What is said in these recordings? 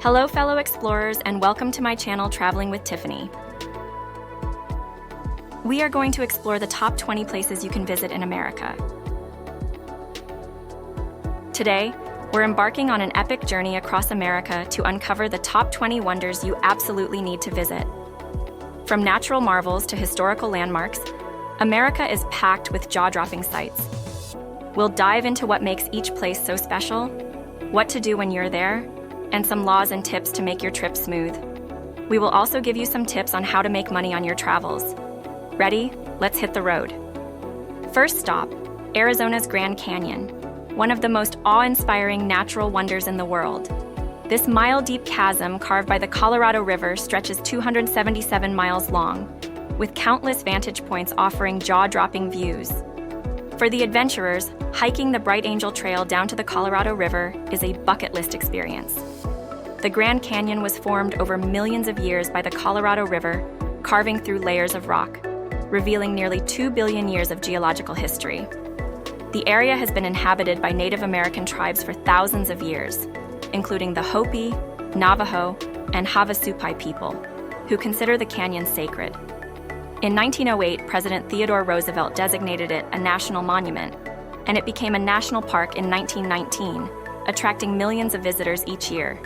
Hello fellow explorers and welcome to my channel Traveling with Tiffany. We are going to explore the top 20 places you can visit in America. Today, we're embarking on an epic journey across America to uncover the top 20 wonders you absolutely need to visit. From natural marvels to historical landmarks, America is packed with jaw-dropping sights. We'll dive into what makes each place so special, what to do when you're there, and some laws and tips to make your trip smooth. We will also give you some tips on how to make money on your travels. Ready? Let's hit the road. First stop, Arizona's Grand Canyon, one of the most awe-inspiring natural wonders in the world. This mile-deep chasm carved by the Colorado River stretches 277 miles long, with countless vantage points offering jaw-dropping views. For the adventurers, hiking the Bright Angel Trail down to the Colorado River is a bucket list experience. The Grand Canyon was formed over millions of years by the Colorado River, carving through layers of rock, revealing nearly 2 billion years of geological history. The area has been inhabited by Native American tribes for thousands of years, including the Hopi, Navajo, and Havasupai people, who consider the canyon sacred. In 1908, President Theodore Roosevelt designated it a national monument, and it became a national park in 1919, attracting millions of visitors each year.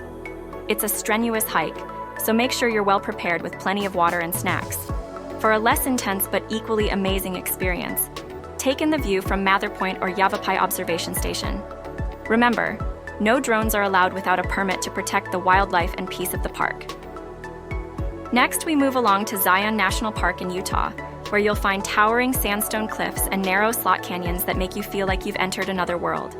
It's a strenuous hike, so make sure you're well prepared with plenty of water and snacks. For a less intense but equally amazing experience, take in the view from Mather Point or Yavapai Observation Station. Remember, no drones are allowed without a permit to protect the wildlife and peace of the park. Next, we move along to Zion National Park in Utah, where you'll find towering sandstone cliffs and narrow slot canyons that make you feel like you've entered another world.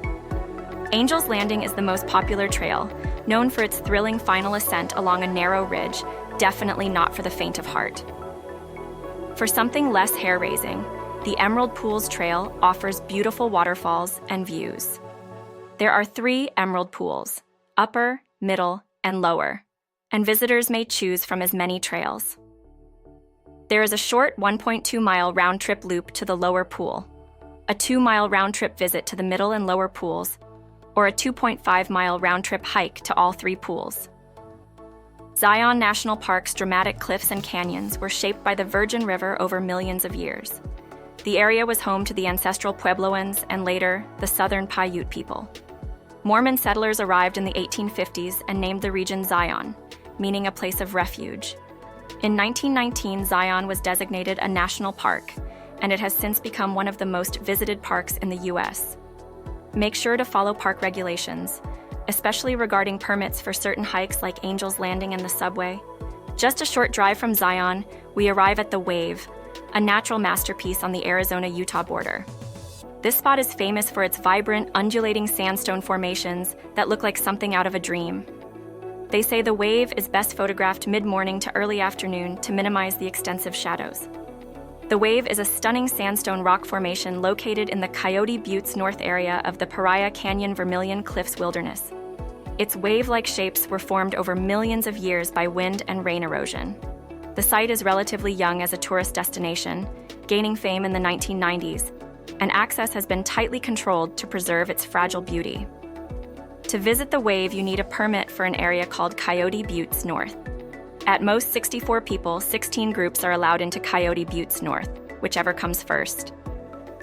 Angel's Landing is the most popular trail, known for its thrilling final ascent along a narrow ridge, definitely not for the faint of heart. For something less hair-raising, the Emerald Pools Trail offers beautiful waterfalls and views. There are 3 emerald pools, upper, middle, and lower, and visitors may choose from as many trails. There is a short 1.2-mile round-trip loop to the lower pool, a 2-mile round-trip visit to the middle and lower pools, or a 2.5-mile round-trip hike to all 3 pools. Zion National Park's dramatic cliffs and canyons were shaped by the Virgin River over millions of years. The area was home to the ancestral Puebloans and later, the Southern Paiute people. Mormon settlers arrived in the 1850s and named the region Zion, meaning a place of refuge. In 1919, Zion was designated a national park, and it has since become one of the most visited parks in the U.S. Make sure to follow park regulations, especially regarding permits for certain hikes like Angel's Landing and the subway. Just a short drive from Zion, we arrive at the Wave, a natural masterpiece on the Arizona-Utah border. This spot is famous for its vibrant, undulating sandstone formations that look like something out of a dream. They say the Wave is best photographed mid-morning to early afternoon to minimize the extensive shadows. The Wave is a stunning sandstone rock formation located in the Coyote Buttes North area of the Paria Canyon Vermilion Cliffs Wilderness. Its wave-like shapes were formed over millions of years by wind and rain erosion. The site is relatively young as a tourist destination, gaining fame in the 1990s, and access has been tightly controlled to preserve its fragile beauty. To visit the Wave, you need a permit for an area called Coyote Buttes North. At most 64 people, 16 groups are allowed into Coyote Buttes North, whichever comes first.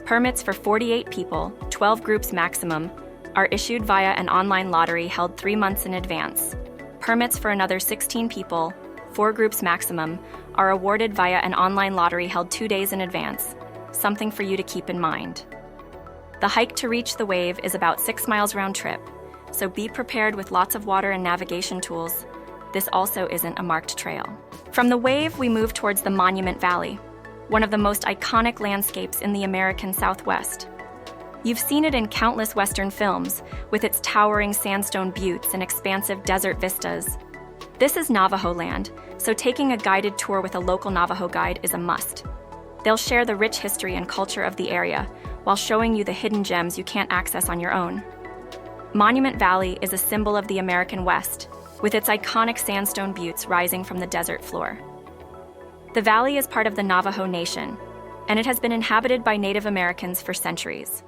Permits for 48 people, 12 groups maximum, are issued via an online lottery held 3 months in advance. Permits for another 16 people, 4 groups maximum, are awarded via an online lottery held 2 days in advance, something for you to keep in mind. The hike to reach the Wave is about 6 miles round trip, so be prepared with lots of water and navigation tools. This also isn't a marked trail. From the Wave, we move towards the Monument Valley, one of the most iconic landscapes in the American Southwest. You've seen it in countless Western films, with its towering sandstone buttes and expansive desert vistas. This is Navajo land, so taking a guided tour with a local Navajo guide is a must. They'll share the rich history and culture of the area, while showing you the hidden gems you can't access on your own. Monument Valley is a symbol of the American West, with its iconic sandstone buttes rising from the desert floor. The valley is part of the Navajo Nation, and it has been inhabited by Native Americans for centuries.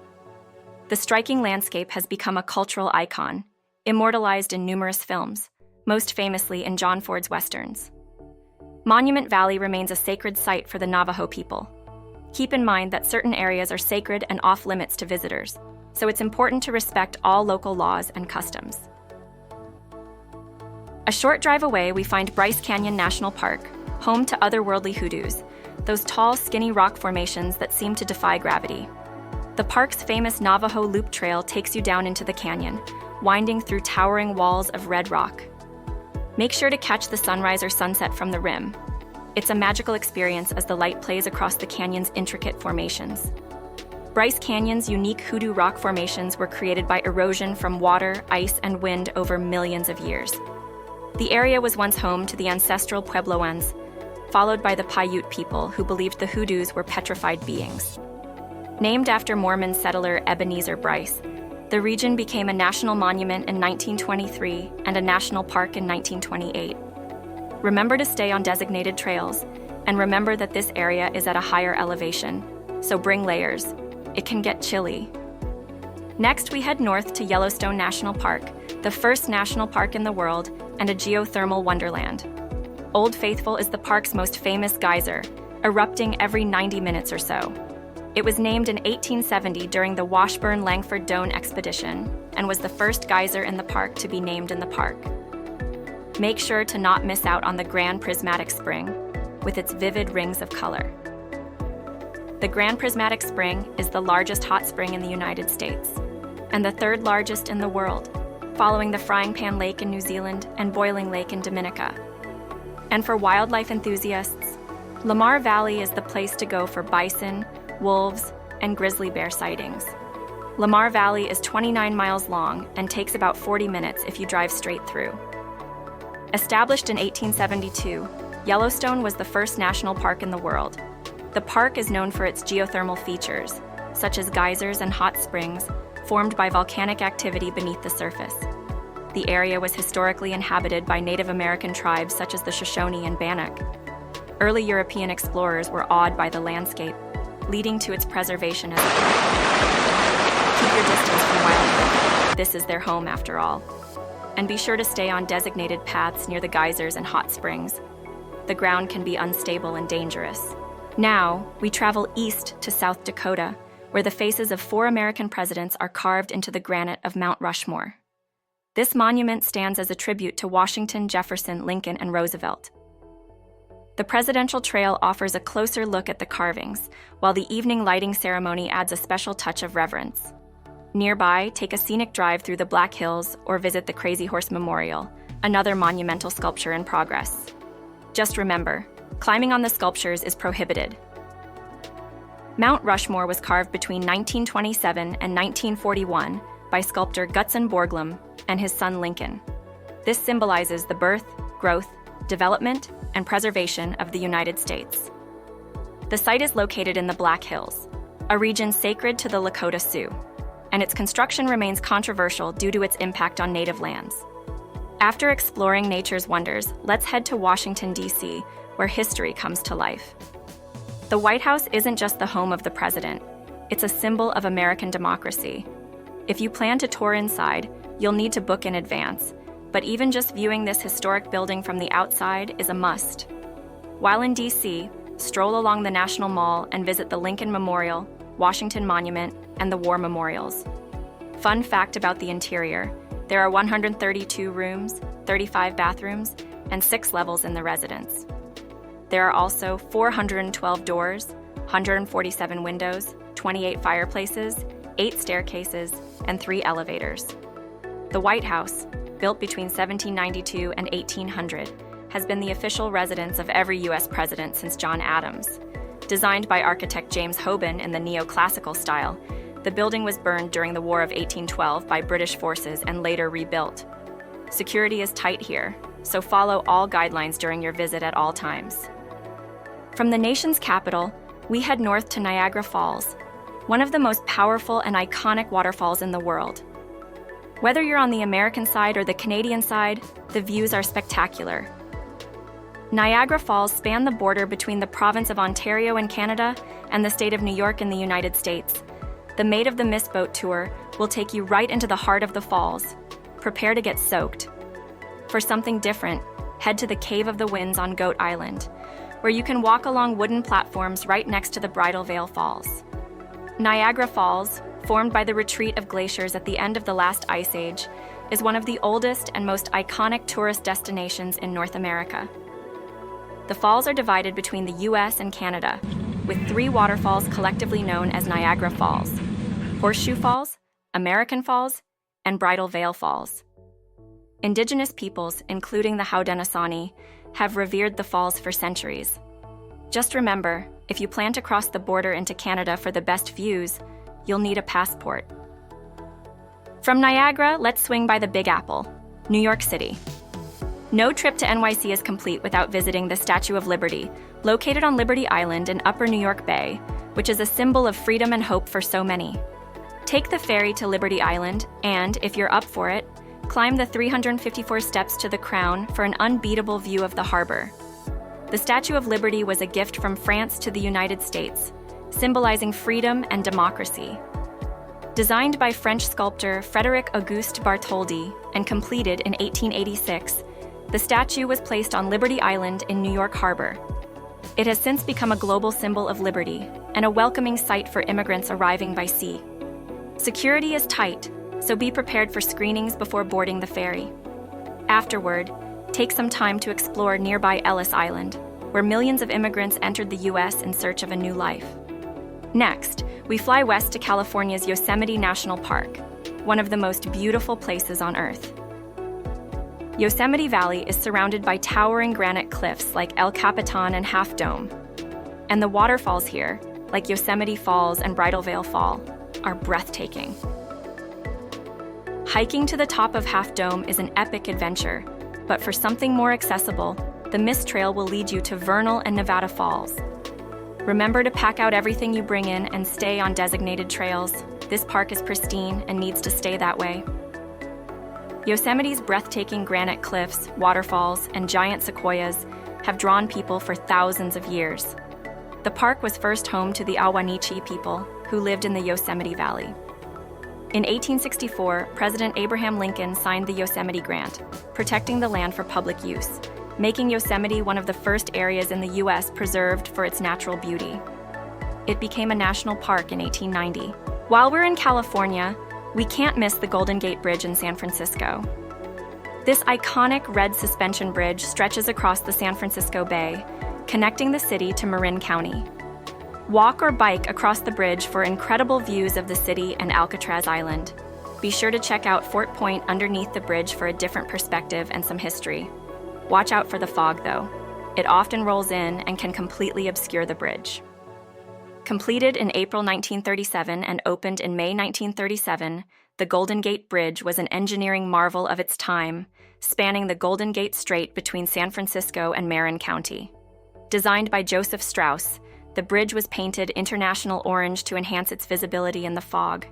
The striking landscape has become a cultural icon, immortalized in numerous films, most famously in John Ford's westerns. Monument Valley remains a sacred site for the Navajo people. Keep in mind that certain areas are sacred and off-limits to visitors, so it's important to respect all local laws and customs. A short drive away, we find Bryce Canyon National Park, home to otherworldly hoodoos, those tall, skinny rock formations that seem to defy gravity. The park's famous Navajo Loop Trail takes you down into the canyon, winding through towering walls of red rock. Make sure to catch the sunrise or sunset from the rim. It's a magical experience as the light plays across the canyon's intricate formations. Bryce Canyon's unique hoodoo rock formations were created by erosion from water, ice, and wind over millions of years. The area was once home to the ancestral Puebloans, followed by the Paiute people who believed the hoodoos were petrified beings. Named after Mormon settler Ebenezer Bryce, the region became a national monument in 1923 and a national park in 1928. Remember to stay on designated trails, and remember that this area is at a higher elevation, so bring layers. It can get chilly. Next, we head north to Yellowstone National Park, the first national park in the world and a geothermal wonderland. Old Faithful is the park's most famous geyser, erupting every 90 minutes or so. It was named in 1870 during the Washburn-Langford Doan expedition and was the first geyser in the park to be named in the park. Make sure to not miss out on the Grand Prismatic Spring, with its vivid rings of color. The Grand Prismatic Spring is the largest hot spring in the United States, and the third largest in the world, following the Frying Pan Lake in New Zealand and Boiling Lake in Dominica. And for wildlife enthusiasts, Lamar Valley is the place to go for bison, wolves, and grizzly bear sightings. Lamar Valley is 29 miles long and takes about 40 minutes if you drive straight through. Established in 1872, Yellowstone was the first national park in the world. The park is known for its geothermal features, such as geysers and hot springs, formed by volcanic activity beneath the surface. The area was historically inhabited by Native American tribes such as the Shoshone and Bannock. Early European explorers were awed by the landscape, leading to its preservation as a park. Keep your distance from wildlife. This is their home after all. And be sure to stay on designated paths near the geysers and hot springs. The ground can be unstable and dangerous. Now, we travel east to South Dakota, where the faces of 4 American presidents are carved into the granite of Mount Rushmore. This monument stands as a tribute to Washington, Jefferson, Lincoln, and Roosevelt. The Presidential Trail offers a closer look at the carvings, while the evening lighting ceremony adds a special touch of reverence. Nearby, take a scenic drive through the Black Hills or visit the Crazy Horse Memorial, another monumental sculpture in progress. Just remember, climbing on the sculptures is prohibited. Mount Rushmore was carved between 1927 and 1941 by sculptor Gutzon Borglum and his son Lincoln. This symbolizes the birth, growth, development, and preservation of the United States. The site is located in the Black Hills, a region sacred to the Lakota Sioux, and its construction remains controversial due to its impact on native lands. After exploring nature's wonders, let's head to Washington, D.C., where history comes to life. The White House isn't just the home of the president, it's a symbol of American democracy. If you plan to tour inside, you'll need to book in advance, but even just viewing this historic building from the outside is a must. While in D.C., stroll along the National Mall and visit the Lincoln Memorial, Washington Monument, and the War Memorials. Fun fact about the interior, there are 132 rooms, 35 bathrooms, and 6 levels in the residence. There are also 412 doors, 147 windows, 28 fireplaces, 8 staircases, and 3 elevators. The White House, built between 1792 and 1800, has been the official residence of every U.S. president since John Adams. Designed by architect James Hoban in the neoclassical style, the building was burned during the War of 1812 by British forces and later rebuilt. Security is tight here, so follow all guidelines during your visit at all times. From the nation's capital, we head north to Niagara Falls, one of the most powerful and iconic waterfalls in the world. Whether you're on the American side or the Canadian side, the views are spectacular. Niagara Falls span the border between the province of Ontario in Canada and the state of New York in the United States. The Maid of the Mist boat tour will take you right into the heart of the falls. Prepare to get soaked. For something different, head to the Cave of the Winds on Goat Island, where you can walk along wooden platforms right next to the Bridal Veil Falls. Niagara Falls, formed by the retreat of glaciers at the end of the last ice age, is one of the oldest and most iconic tourist destinations in North America. The falls are divided between the US and Canada, with 3 waterfalls collectively known as Niagara Falls: Horseshoe Falls, American Falls, and Bridal Veil Falls. Indigenous peoples, including the Haudenosaunee, have revered the falls for centuries. Just remember, if you plan to cross the border into Canada for the best views, you'll need a passport. From Niagara, let's swing by the Big Apple, New York City. No trip to NYC is complete without visiting the Statue of Liberty, located on Liberty Island in Upper New York Bay, which is a symbol of freedom and hope for so many. Take the ferry to Liberty Island and, if you're up for it, climb the 354 steps to the Crown for an unbeatable view of the harbor. The Statue of Liberty was a gift from France to the United States, symbolizing freedom and democracy. Designed by French sculptor Frédéric-Auguste Bartholdi and completed in 1886, the statue was placed on Liberty Island in New York Harbor. It has since become a global symbol of liberty and a welcoming sight for immigrants arriving by sea. Security is tight, so be prepared for screenings before boarding the ferry. Afterward, take some time to explore nearby Ellis Island, where millions of immigrants entered the US in search of a new life. Next, we fly west to California's Yosemite National Park, one of the most beautiful places on Earth. Yosemite Valley is surrounded by towering granite cliffs like El Capitan and Half Dome, and the waterfalls here, like Yosemite Falls and Bridal Veil Fall, are breathtaking. Hiking to the top of Half Dome is an epic adventure, but for something more accessible, the Mist Trail will lead you to Vernal and Nevada Falls. Remember to pack out everything you bring in and stay on designated trails. This park is pristine and needs to stay that way. Yosemite's breathtaking granite cliffs, waterfalls, and giant sequoias have drawn people for thousands of years. The park was first home to the Ahwahneechee people, who lived in the Yosemite Valley. In 1864, President Abraham Lincoln signed the Yosemite Grant, protecting the land for public use, making Yosemite one of the first areas in the U.S. preserved for its natural beauty. It became a national park in 1890. While we're in California, we can't miss the Golden Gate Bridge in San Francisco. This iconic red suspension bridge stretches across the San Francisco Bay, connecting the city to Marin County. Walk or bike across the bridge for incredible views of the city and Alcatraz Island. Be sure to check out Fort Point underneath the bridge for a different perspective and some history. Watch out for the fog, though. It often rolls in and can completely obscure the bridge. Completed in April 1937 and opened in May 1937, the Golden Gate Bridge was an engineering marvel of its time, spanning the Golden Gate Strait between San Francisco and Marin County. Designed by Joseph Strauss, the bridge was painted international orange to enhance its visibility in the fog.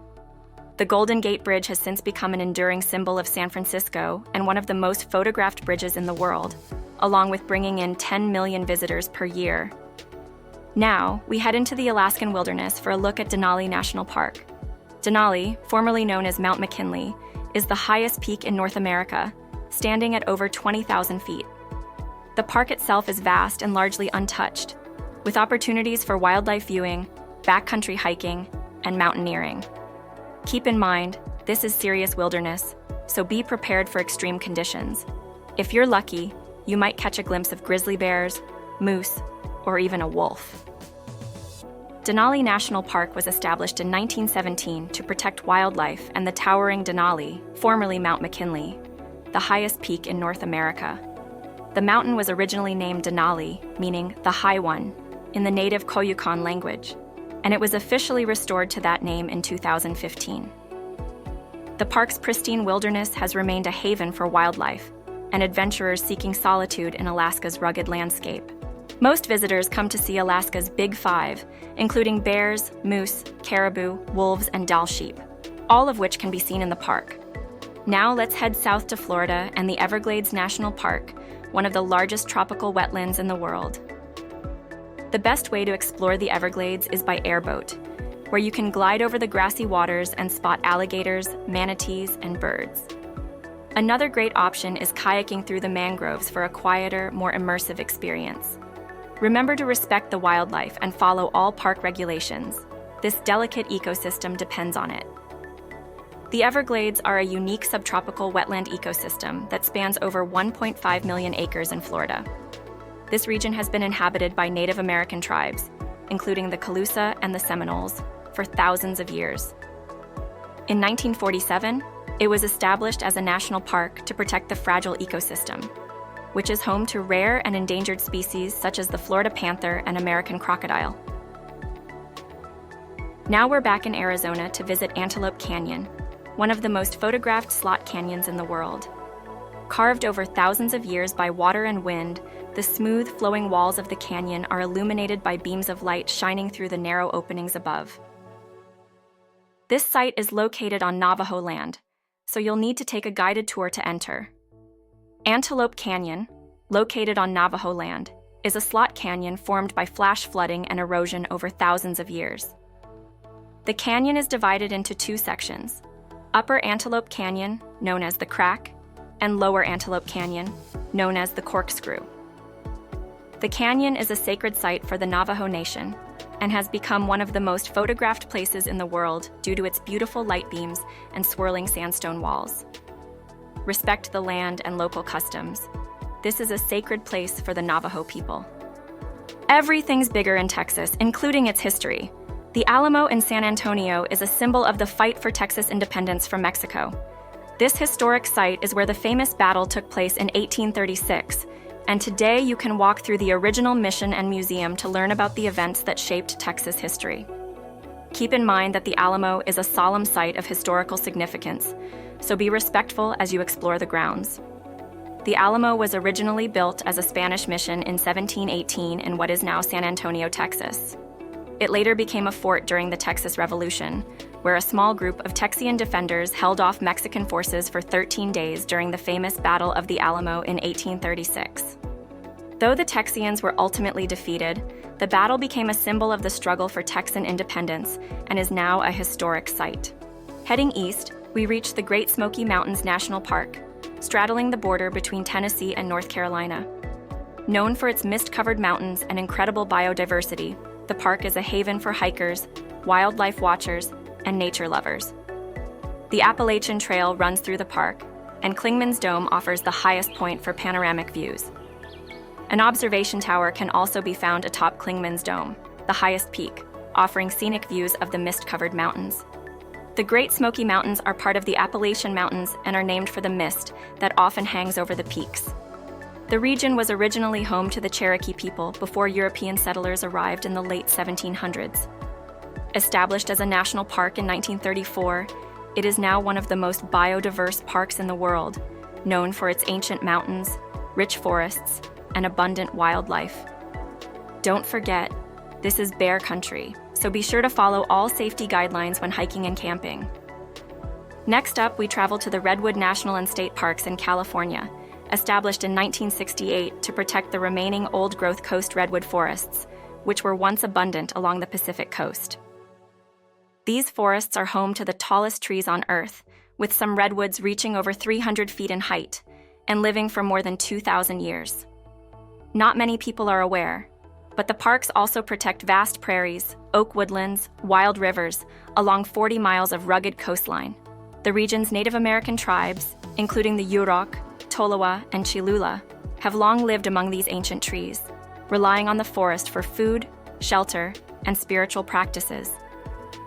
The Golden Gate Bridge has since become an enduring symbol of San Francisco and one of the most photographed bridges in the world, along with bringing in 10 million visitors per year. Now, we head into the Alaskan wilderness for a look at Denali National Park. Denali, formerly known as Mount McKinley, is the highest peak in North America, standing at over 20,000 feet. The park itself is vast and largely untouched, with opportunities for wildlife viewing, backcountry hiking, and mountaineering. Keep in mind, this is serious wilderness, so be prepared for extreme conditions. If you're lucky, you might catch a glimpse of grizzly bears, moose, or even a wolf. Denali National Park was established in 1917 to protect wildlife and the towering Denali, formerly Mount McKinley, the highest peak in North America. The mountain was originally named Denali, meaning the High One, in the native Koyukon language, and it was officially restored to that name in 2015. The park's pristine wilderness has remained a haven for wildlife and adventurers seeking solitude in Alaska's rugged landscape. Most visitors come to see Alaska's Big Five, including bears, moose, caribou, wolves, and Dall sheep, all of which can be seen in the park. Now let's head south to Florida and the Everglades National Park, one of the largest tropical wetlands in the world. The best way to explore the Everglades is by airboat, where you can glide over the grassy waters and spot alligators, manatees, and birds. Another great option is kayaking through the mangroves for a quieter, more immersive experience. Remember to respect the wildlife and follow all park regulations. This delicate ecosystem depends on it. The Everglades are a unique subtropical wetland ecosystem that spans over 1.5 million acres in Florida. This region has been inhabited by Native American tribes, including the Calusa and the Seminoles, for thousands of years. In 1947, it was established as a national park to protect the fragile ecosystem, which is home to rare and endangered species such as the Florida panther and American crocodile. Now we're back in Arizona to visit Antelope Canyon, one of the most photographed slot canyons in the world. Carved over thousands of years by water and wind, the smooth, flowing walls of the canyon are illuminated by beams of light shining through the narrow openings above. This site is located on Navajo land, so you'll need to take a guided tour to enter. Antelope Canyon, located on Navajo land, is a slot canyon formed by flash flooding and erosion over thousands of years. The canyon is divided into two sections: Upper Antelope Canyon, known as the Crack, and Lower Antelope Canyon, known as the Corkscrew. The canyon is a sacred site for the Navajo Nation and has become one of the most photographed places in the world due to its beautiful light beams and swirling sandstone walls. Respect the land and local customs. This is a sacred place for the Navajo people. Everything's bigger in Texas, including its history. The Alamo in San Antonio is a symbol of the fight for Texas independence from Mexico. This historic site is where the famous battle took place in 1836, and today you can walk through the original mission and museum to learn about the events that shaped Texas history. Keep in mind that the Alamo is a solemn site of historical significance, so be respectful as you explore the grounds. The Alamo was originally built as a Spanish mission in 1718 in what is now San Antonio, Texas. It later became a fort during the Texas Revolution, where a small group of Texian defenders held off Mexican forces for 13 days during the famous Battle of the Alamo in 1836. Though the Texians were ultimately defeated, the battle became a symbol of the struggle for Texan independence and is now a historic site. Heading east, we reach the Great Smoky Mountains National Park, straddling the border between Tennessee and North Carolina. Known for its mist-covered mountains and incredible biodiversity, the park is a haven for hikers, wildlife watchers, and nature lovers. The Appalachian Trail runs through the park, and Clingman's Dome offers the highest point for panoramic views. An observation tower can also be found atop Clingman's Dome, the highest peak, offering scenic views of the mist-covered mountains. The Great Smoky Mountains are part of the Appalachian Mountains and are named for the mist that often hangs over the peaks. The region was originally home to the Cherokee people before European settlers arrived in the late 1700s. Established as a national park in 1934, it is now one of the most biodiverse parks in the world, known for its ancient mountains, rich forests, and abundant wildlife. Don't forget, this is bear country, so be sure to follow all safety guidelines when hiking and camping. Next up, we travel to the Redwood National and State Parks in California, established in 1968 to protect the remaining old-growth coast redwood forests, which were once abundant along the Pacific coast. These forests are home to the tallest trees on Earth, with some redwoods reaching over 300 feet in height and living for more than 2,000 years. Not many people are aware, but the parks also protect vast prairies, oak woodlands, wild rivers, along 40 miles of rugged coastline. The region's Native American tribes, including the Yurok, Tolowa, and Chilula, have long lived among these ancient trees, relying on the forest for food, shelter, and spiritual practices.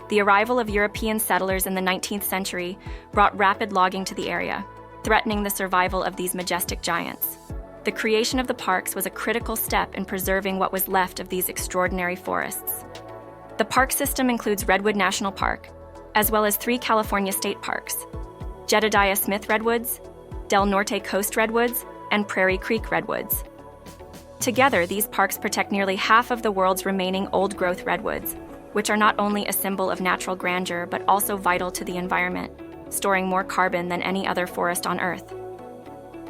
The arrival of European settlers in the 19th century brought rapid logging to the area, threatening the survival of these majestic giants. The creation of the parks was a critical step in preserving what was left of these extraordinary forests. The park system includes Redwood National Park, as well as 3 California state parks: Jedediah Smith Redwoods, Del Norte Coast Redwoods, and Prairie Creek Redwoods. Together, these parks protect nearly half of the world's remaining old-growth redwoods, which are not only a symbol of natural grandeur but also vital to the environment, storing more carbon than any other forest on Earth.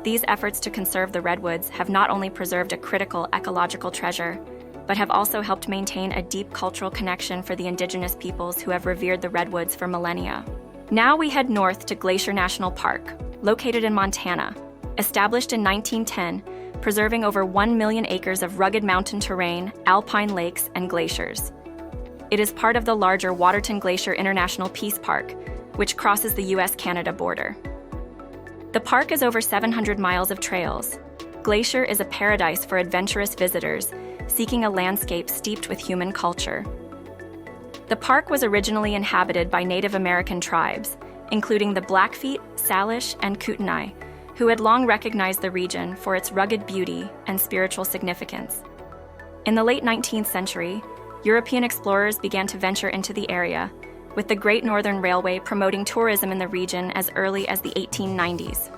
These efforts to conserve the redwoods have not only preserved a critical ecological treasure, but have also helped maintain a deep cultural connection for the indigenous peoples who have revered the redwoods for millennia. Now we head north to Glacier National Park, located in Montana. Established in 1910, preserving over 1 million acres of rugged mountain terrain, alpine lakes, and glaciers. It is part of the larger Waterton Glacier International Peace Park, which crosses the US-Canada border. The park is over 700 miles of trails. Glacier is a paradise for adventurous visitors seeking a landscape steeped with human culture. The park was originally inhabited by Native American tribes, including the Blackfeet, Salish, and Kootenai, who had long recognized the region for its rugged beauty and spiritual significance. In the late 19th century, European explorers began to venture into the area, with the Great Northern Railway promoting tourism in the region as early as the 1890s.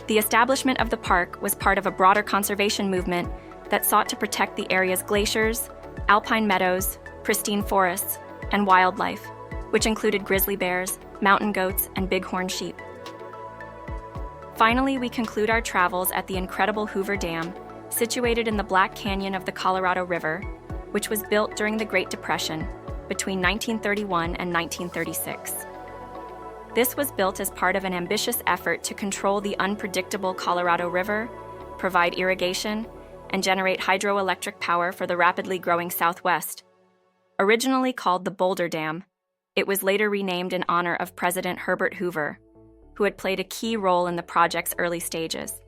The establishment of the park was part of a broader conservation movement that sought to protect the area's glaciers, alpine meadows, pristine forests, and wildlife, which included grizzly bears, mountain goats, and bighorn sheep. Finally, we conclude our travels at the incredible Hoover Dam, situated in the Black Canyon of the Colorado River, which was built during the Great Depression between 1931 and 1936. This was built as part of an ambitious effort to control the unpredictable Colorado River, provide irrigation, and generate hydroelectric power for the rapidly growing Southwest. Originally called the Boulder Dam, it was later renamed in honor of President Herbert Hoover, who had played a key role in the project's early stages.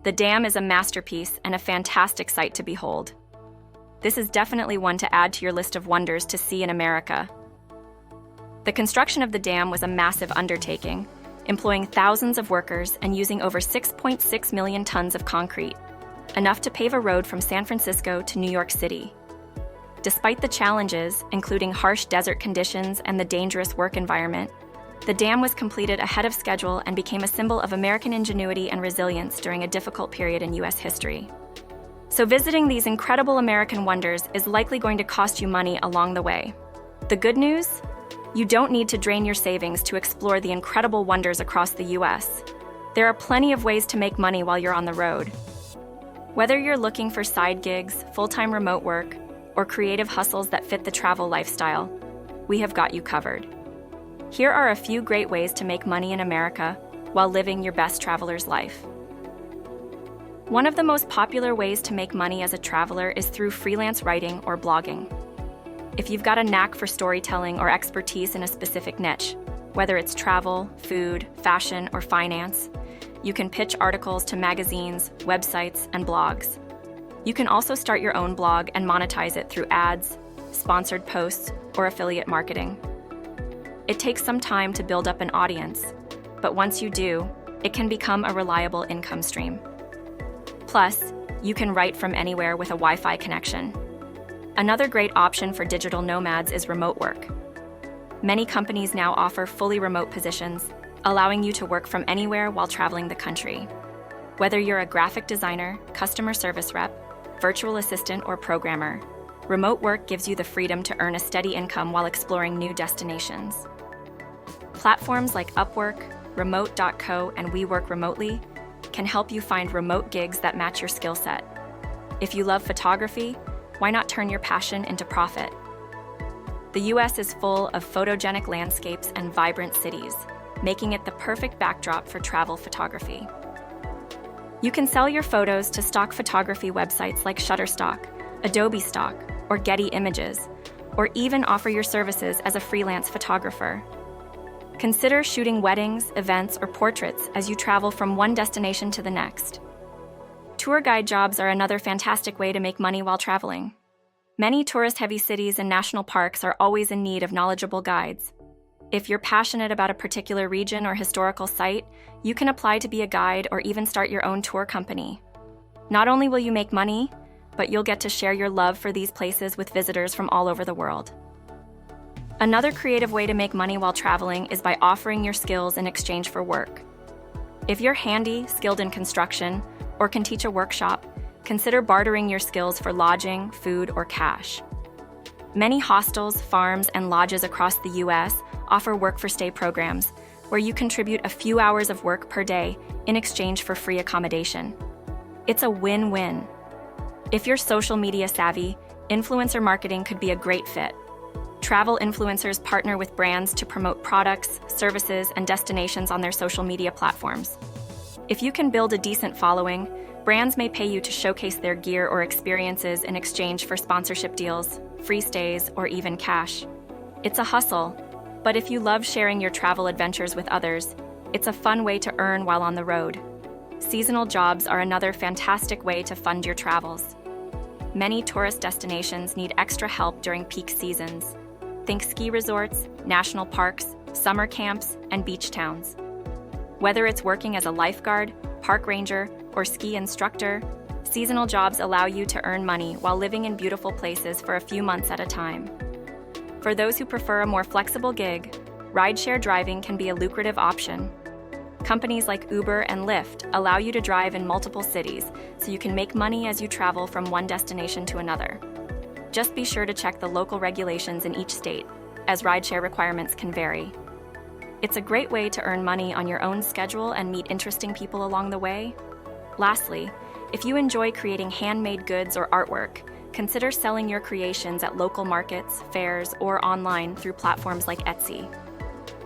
The dam is a masterpiece and a fantastic sight to behold. This is definitely one to add to your list of wonders to see in America. The construction of the dam was a massive undertaking, employing thousands of workers and using over 6.6 million tons of concrete, enough to pave a road from San Francisco to New York City. Despite the challenges, including harsh desert conditions and the dangerous work environment, the dam was completed ahead of schedule and became a symbol of American ingenuity and resilience during a difficult period in U.S. history. So visiting these incredible American wonders is likely going to cost you money along the way. The good news? You don't need to drain your savings to explore the incredible wonders across the U.S. There are plenty of ways to make money while you're on the road. Whether you're looking for side gigs, full-time remote work, or creative hustles that fit the travel lifestyle, we have got you covered. Here are a few great ways to make money in America while living your best traveler's life. One of the most popular ways to make money as a traveler is through freelance writing or blogging. If you've got a knack for storytelling or expertise in a specific niche, whether it's travel, food, fashion, or finance, you can pitch articles to magazines, websites, and blogs. You can also start your own blog and monetize it through ads, sponsored posts, or affiliate marketing. It takes some time to build up an audience, but once you do, it can become a reliable income stream. Plus, you can write from anywhere with a Wi-Fi connection. Another great option for digital nomads is remote work. Many companies now offer fully remote positions, allowing you to work from anywhere while traveling the country. Whether you're a graphic designer, customer service rep, virtual assistant, or programmer, remote work gives you the freedom to earn a steady income while exploring new destinations. Platforms like Upwork, Remote.co, and We Work Remotely can help you find remote gigs that match your skill set. If you love photography, why not turn your passion into profit? The US is full of photogenic landscapes and vibrant cities, making it the perfect backdrop for travel photography. You can sell your photos to stock photography websites like Shutterstock, Adobe Stock, or Getty Images, or even offer your services as a freelance photographer. Consider shooting weddings, events, or portraits as you travel from one destination to the next. Tour guide jobs are another fantastic way to make money while traveling. Many tourist-heavy cities and national parks are always in need of knowledgeable guides. If you're passionate about a particular region or historical site, you can apply to be a guide or even start your own tour company. Not only will you make money, but you'll get to share your love for these places with visitors from all over the world. Another creative way to make money while traveling is by offering your skills in exchange for work. If you're handy, skilled in construction, or can teach a workshop, consider bartering your skills for lodging, food, or cash. Many hostels, farms, and lodges across the U.S. offer work-for-stay programs, where you contribute a few hours of work per day in exchange for free accommodation. It's a win-win. If you're social media savvy, influencer marketing could be a great fit. Travel influencers partner with brands to promote products, services, and destinations on their social media platforms. If you can build a decent following, brands may pay you to showcase their gear or experiences in exchange for sponsorship deals, free stays, or even cash. It's a hustle, but if you love sharing your travel adventures with others, it's a fun way to earn while on the road. Seasonal jobs are another fantastic way to fund your travels. Many tourist destinations need extra help during peak seasons. Think ski resorts, national parks, summer camps, and beach towns. Whether it's working as a lifeguard, park ranger, or ski instructor, seasonal jobs allow you to earn money while living in beautiful places for a few months at a time. For those who prefer a more flexible gig, rideshare driving can be a lucrative option. Companies like Uber and Lyft allow you to drive in multiple cities, so you can make money as you travel from one destination to another. Just be sure to check the local regulations in each state, as rideshare requirements can vary. It's a great way to earn money on your own schedule and meet interesting people along the way. Lastly, if you enjoy creating handmade goods or artwork, consider selling your creations at local markets, fairs, or online through platforms like Etsy.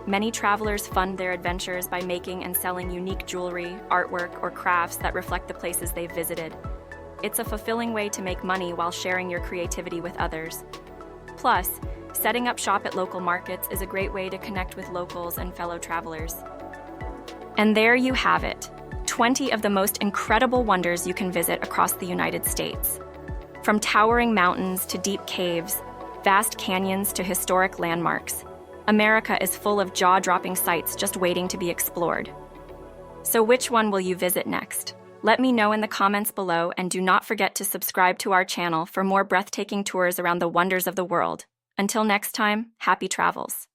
Many travelers fund their adventures by making and selling unique jewelry, artwork, or crafts that reflect the places they've visited. It's a fulfilling way to make money while sharing your creativity with others. Plus, setting up shop at local markets is a great way to connect with locals and fellow travelers. And there you have it, 20 of the most incredible wonders you can visit across the United States. From towering mountains to deep caves, vast canyons to historic landmarks, America is full of jaw-dropping sights just waiting to be explored. So which one will you visit next? Let me know in the comments below, and do not forget to subscribe to our channel for more breathtaking tours around the wonders of the world. Until next time, happy travels.